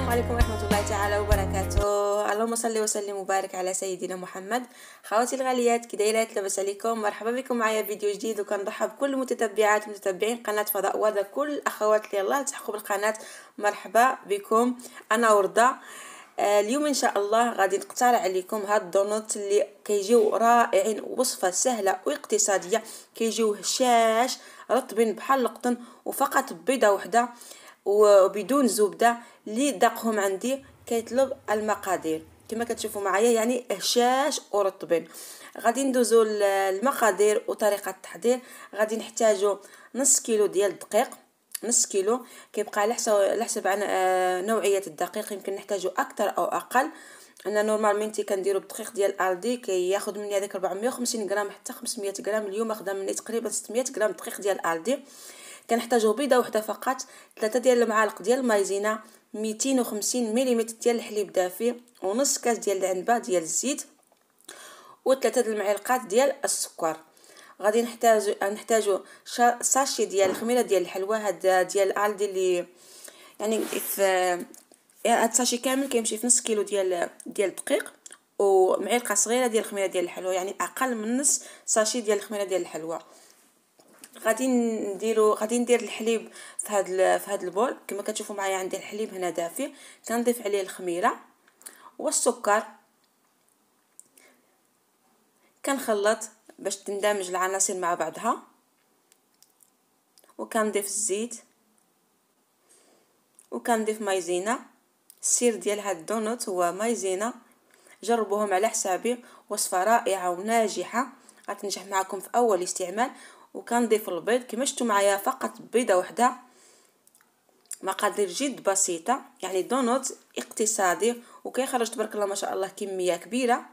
السلام عليكم ورحمة الله تعالى وبركاته. اللهم صل وسلم وبارك على سيدنا محمد. خواتي الغاليات، كي دايرات؟ لاباس عليكم؟ مرحبا بكم معايا فيديو جديد، وكنرحب بكل متتبعات ومتتبعين قناة فضاء وردة. كل الاخوات اللي يلاه التحقوا بالقناة مرحبا بكم. انا وردة. اليوم ان شاء الله غادي نقترح عليكم هاد الدونوت اللي كيجيو رائعين، وصفه سهله واقتصاديه، كيجيو هشاش رطبين بحال القطن، وفقط بيضه وحده وبدون زبده. اللي داقهم عندي كيطلب المقادير كما كتشوفوا معايا، يعني هشاش ورطبين. غادي ندوزو المقادير وطريقه التحضير. غادي نحتاجو نص كيلو ديال الدقيق، نص كيلو. كيبقى على حسب عن نوعيه الدقيق، يمكن نحتاجو اكثر او اقل. انا نورمالمنتي كنديرو بالدقيق ديال الدي، كياخذ مني هذاك 450 غرام حتى 500 غرام. اليوم اخذه مني تقريبا 600 غرام دقيق ديال الدي. كنحتاجو بيضه وحده فقط، 3 ديال المعالق ديال المايزينا، 250 ملم ديال الحليب دافي، ونص كاس ديال العنبه ديال الزيت، و3 المعالق ديال السكر. غادي نحتاجو ساشي ديال الخميره ديال الحلوى. هاد ديال الدي اللي يعني في هاد الساشي كامل كيمشي في نص كيلو ديال الدقيق، ومعلقه صغيره ديال الخميره ديال الحلوى، يعني اقل من نص ساشي ديال الخميره ديال الحلوى. غادي ندير الحليب في هاد البول. كما كتشوفوا معايا عندي الحليب هنا دافي، كنضيف عليه الخميره والسكر، كنخلط باش تندمج العناصر مع بعضها، وكنضيف الزيت، وكنضيف مايزينا. السر ديال هاد الدونوت هو مايزينا، جربوهم على حسابي، وصفه رائعه وناجحه غتنجح معكم في اول استعمال. وكنضيف البيض كما شفتوا معايا، فقط بيضه واحده. مقادير جد بسيطه، يعني دونوت اقتصادي وكيخرج تبارك الله ما شاء الله كميه كبيره.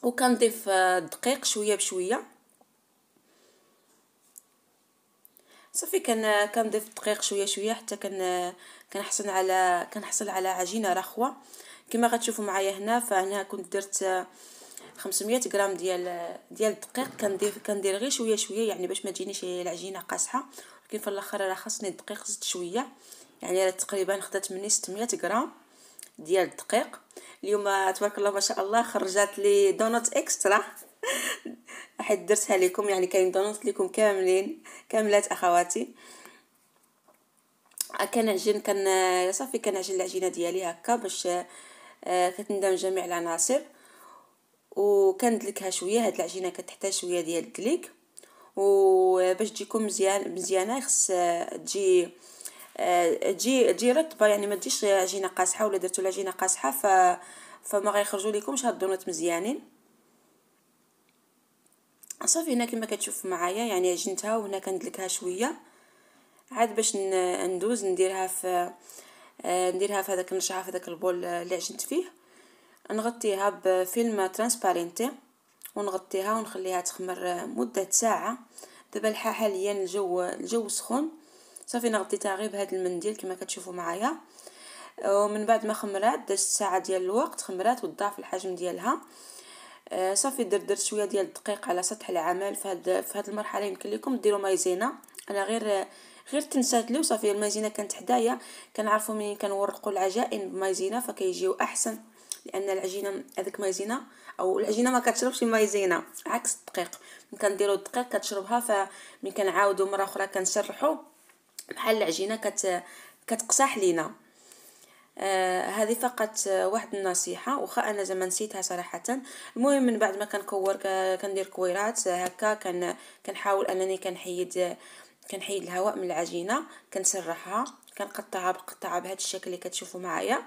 وكنضيف الدقيق شويه بشويه صافي. كنضيف الدقيق شويه شويه حتى كنحصل على عجينه رخوه. كما غتشوفوا معايا هنا، فهنا كنت درت 500 غرام ديال الدقيق. كندير غير شويه شويه، يعني باش ما تجينيش العجينه قاصحه. ولكن في الاخر راه خاصني الدقيق زدت شويه، يعني تقريبا خدات مني 600 غرام ديال الدقيق. اليوم تبارك الله ما شاء الله خرجت لي دونوت اكسترا حيت درتها لكم، يعني كاين دونوت لكم كاملات اخواتي. كنعجن صافي كنعجن العجينه ديالي هكا باش كتندمج جميع العناصر، وكندلكها شويه. هاد العجينه كتحتاج شويه ديال الدليك، وباش تجيكم مزيانه خص تجي رطبه، يعني ما تجيش عجينه قاصحه. ولا درتوا العجينه قاصحه فما غيخرجوا لكمش هاد الدونات مزيانين. صافي هنا كما كتشوف معايا يعني عجنتها، وهنا كندلكها شويه عاد باش ندوز نديرها في هذاك، نرشعها في هذاك البول اللي عجنت فيه. نغطيها بفيلم ترانسبارنتي ونغطيها ونخليها تخمر مده ساعه. دابا حاليا الجو سخون. صافي نغطيتها غير بهذا المنديل كما كتشوفوا معايا. ومن بعد ما خمرات دازت ساعه ديال الوقت، خمرات وضاعف الحجم ديالها. صافي درت شويه ديال الدقيق على سطح العمل. في هذه المرحله يمكن لكم ديروا مايزينا. انا غير تنسات لي وصافي. المايزينا كانت حدايا، كنعرفوا منين كنورقوا العجائن بمايزينا فكيجيو احسن، لان العجينه هذيك مايزينا او العجينه ما كتشربش مايزينا، عكس الدقيق. ملي كنديروا الدقيق كتشربها، فملي كنعاودوا مره اخرى كنشرحوا بحال العجينه كتقصح لينا. هذه فقط واحد النصيحه، واخا انا زعما نسيتها صراحه. المهم من بعد ما كنكور كندير كويرات هكا، كنحاول انني كنحيد الهواء من العجينه، كنسرحها، كنقطعها بالقطعه بهذا الشكل اللي كتشوفوا معايا.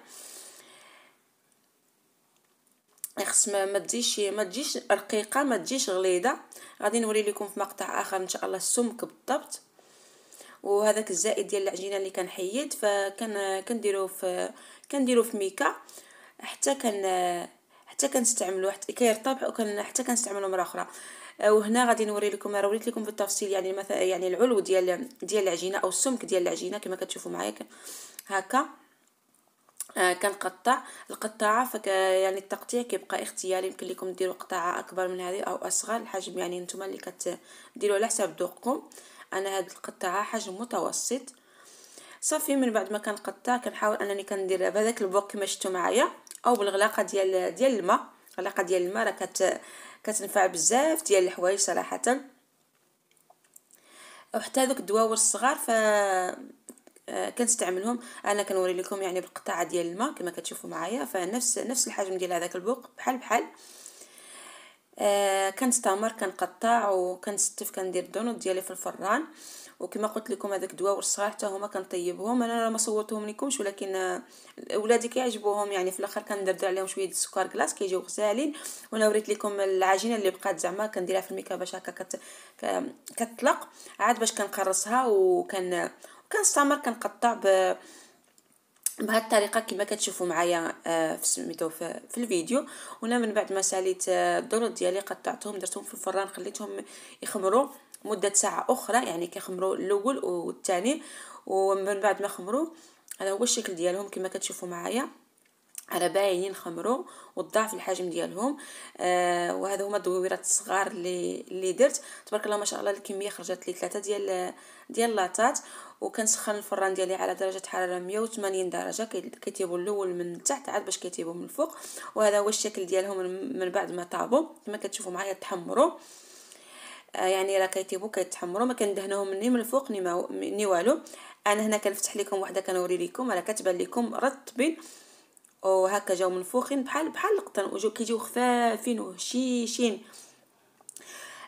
خص ما تجيش رقيقه، ما تجيش غليظه. غادي نوري لكم في مقطع اخر ان شاء الله السمك بالضبط. وهذاك الزائد ديال العجينه اللي كنحيد كنديرو في ميكا حتى كنستعملوه حتى كيرطب، حتى كنستعملوه مره اخرى. وهنا غادي نوري لكم، وريت لكم بالتفصيل يعني مثلا يعني العلو ديال العجينه او السمك ديال العجينه كما كتشوفوا معايا هكا. كنقطع القطاعه يعني التقطيع كيبقى اختياري، يمكن لكم ديروا قطعه اكبر من هذه او اصغر، الحجم يعني نتوما اللي كديروا على حسب ذوقكم. انا هاد القطعه حجم متوسط. صافي من بعد ما كنقطع كنحاول انني كندير بهذاك البوق كما شفتوا معايا او بالغلاقه ديال الماء. غلاقه ديال الماء راه كتنفع بزاف ديال الحوايج صراحه. وحتى هذوك الدواور الصغار ف كنستعملهم. انا كنوري لكم يعني بالقطعه ديال الماء كما كتشوفوا معايا، فنفس الحجم ديال هذاك البوق بحال كنستمر كنقطع وكنستف كندير الدونوت ديالي في الفران. وكما قلت لكم هذاك الدواور الصغار حتى هما كنطيبهم. انا ما صورتهم لكمش ولكن اولادي كيعجبوهم يعني في الاخر كندردر عليهم شويه السكر كلاص كيجيو غزالين. وانا وريت لكم العجينه اللي بقات زعما كنديرها في الميكا باش هكا كتطلق عاد باش كنقرصها كنستمر كنقطع بهذه الطريقه كما كتشوفوا معايا في الفيديو. وانا من بعد ما ساليت الدونوت ديالي قطعتهم درتهم في الفران خليتهم يخمروا مده ساعه اخرى، يعني كيخمروا الاول والثاني. ومن بعد ما خمروا هذا هو الشكل ديالهم كما كتشوفوا معايا، على باينين خمروا وضاعف الحجم ديالهم. وهذا هما الدويرات الصغار اللي درت. تبارك الله ما شاء الله الكميه خرجت لي 3 ديال لاطات. وكنسخن الفران ديالي على درجه حراره 180 درجه كيطيبوا الاول من تحت عاد باش كيطيبوا من الفوق. وهذا هو الشكل ديالهم من بعد ما طابوا كما كتشوفوا معايا تحمروا. يعني راه كيتحمروا ما كندهنوهم من الفوق ني والو. انا هنا كنفتح لكم وحده كنوري لكم راه كتبان لكم رطبين وهكا جاو منفوخين بحال القطن كيجيو خفافين وهشيشين.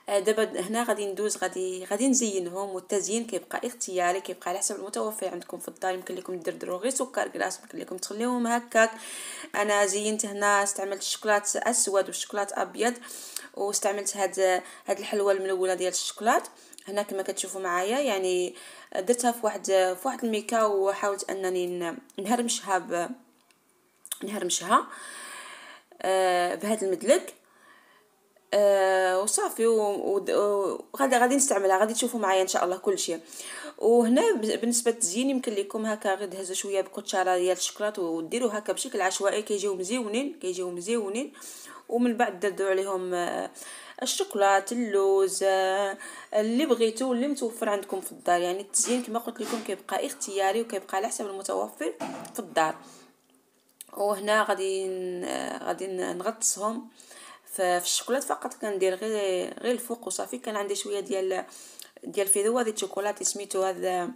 دابا هنا غادي ندوز غادي نزينهم. والتزيين كيبقى اختياري كيبقى على حسب المتوفر عندكم في الدار. يمكن لكم ديروا غير سكر كلاص، يمكن لكم تخليوهم هكاك. انا زينت هنا استعملت الشوكولات اسود والشوكولات ابيض واستعملت هاد الحلوه الملونه ديال الشوكولات هنا كما كتشوفوا معايا. يعني درتها في واحد الميكا وحاولت انني نهرمشها بهذا المدلك. وصافي غادي نستعملها غادي تشوفوا معايا ان شاء الله كل شيء. وهنا بالنسبه للتزيين يمكن لكم هكا غير تهزوا شويه بقطشاره ديال الشوكولاته وديروا هكا بشكل عشوائي كيجيو مزيونين. ومن بعد دردوا عليهم الشوكولات اللوز اللي بغيتو اللي متوفر عندكم في الدار. يعني التزيين كما قلت لكم كيبقى اختياري وكيبقى على حسب المتوفر في الدار. وهنا غادي نغطسهم في الشوكولات فقط. كندير غير الفوق وصافي. كان عندي شويه ديال الفيذو هذه الشوكولاتي سميتو هذا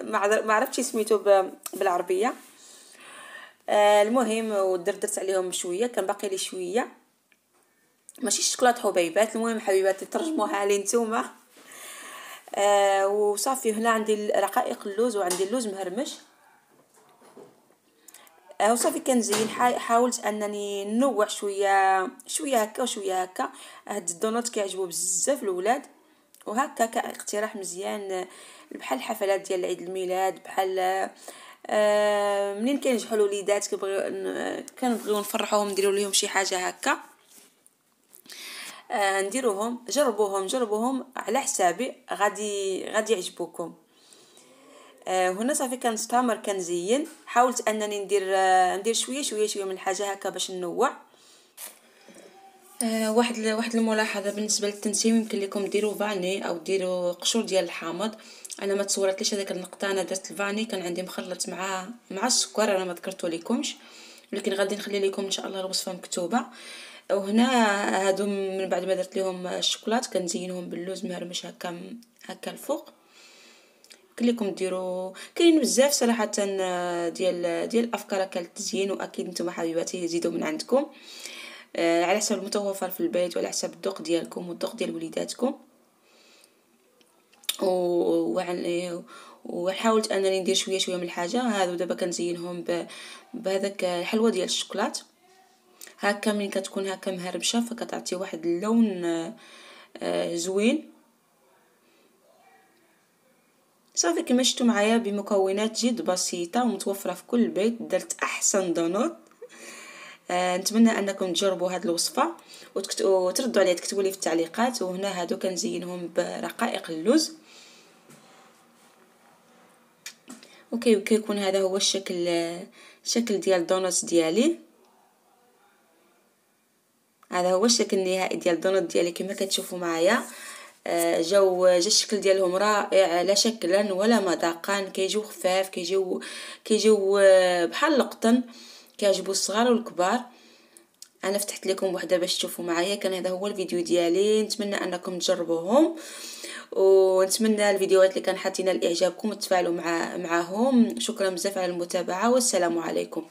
ما عرفتش سميتو بالعربيه. المهم ودردرت عليهم شويه كان باقي لي شويه ماشي الشوكولات حبيبات. المهم حبيباتي ترجموها لي نتوما. وصافي هنا عندي رقائق اللوز وعندي اللوز مهرمش. وصافي كنزين حاولت انني ننوع شويه هكا وشويه هكا. هاد الدونوت كيعجبوا بزاف الاولاد وهكا كاقتراح مزيان بحال الحفلات ديال عيد الميلاد بحال منين كينجحوا الوليدات كنبغيو نفرحوهم نديروا لهم شي حاجه هكا. نديروهم جربوهم على حسابي غادي يعجبوكم. هنا صافي كنستمر كنزين. حاولت انني ندير شويه من الحاجه هكا باش ننوع. واحد الملاحظه بالنسبه للتنسيم يمكن لكم ديروا فاني او ديروا قشور ديال الحامض. انا ما تصورتليش هذاك النقطه. انا درت الفاني كان عندي مخلط مع السكر انا ما ذكرته لكمش ولكن غادي نخلي لكم ان شاء الله الوصفه مكتوبه. وهنا هادو من بعد ما درت لهم الشوكولات كنزينهم باللوز مهرمش هكا الفوق. كلكم ديروا كاين بزاف صراحه ديال الافكار هكا للتزيين. واكيد نتوما حبيباتي يزيدوا من عندكم على حسب المتوفر في البيت وعلى حسب الذوق ديالكم والذوق ديال وليداتكم. وحاولت انني ندير شويه من الحاجه. هادو دابا كنزينهم بهذاك الحلوه ديال الشوكولات هكا من كتكون هكا مهرمشه فكتعطي واحد اللون زوين. صافي كما شفتوا معايا بمكونات جد بسيطه ومتوفره في كل بيت درت احسن دونوت. نتمنى انكم تجربوا هذه الوصفه وتردوا عليها تكتبوا لي في التعليقات. وهنا هادو كنزينهم برقائق اللوز. كيكون هذا هو الشكل ديال الدونوت ديالي. هذا هو الشكل النهائي ديال الدونوت ديالي كما كتشوفوا معايا. جا الشكل ديالهم رائع، لا شكلا ولا مذاقا، كيجيو خفاف، كيجيو بحال القطن، كيعجبوا الصغار والكبار. انا فتحت لكم وحده باش تشوفوا معايا. كان هذا هو الفيديو ديالي، نتمنى انكم تجربوهم، ونتمنى الفيديوهات اللي كان حاطينها لاعجابكم تفاعلوا معاهم. شكرا بزاف على المتابعه، والسلام عليكم.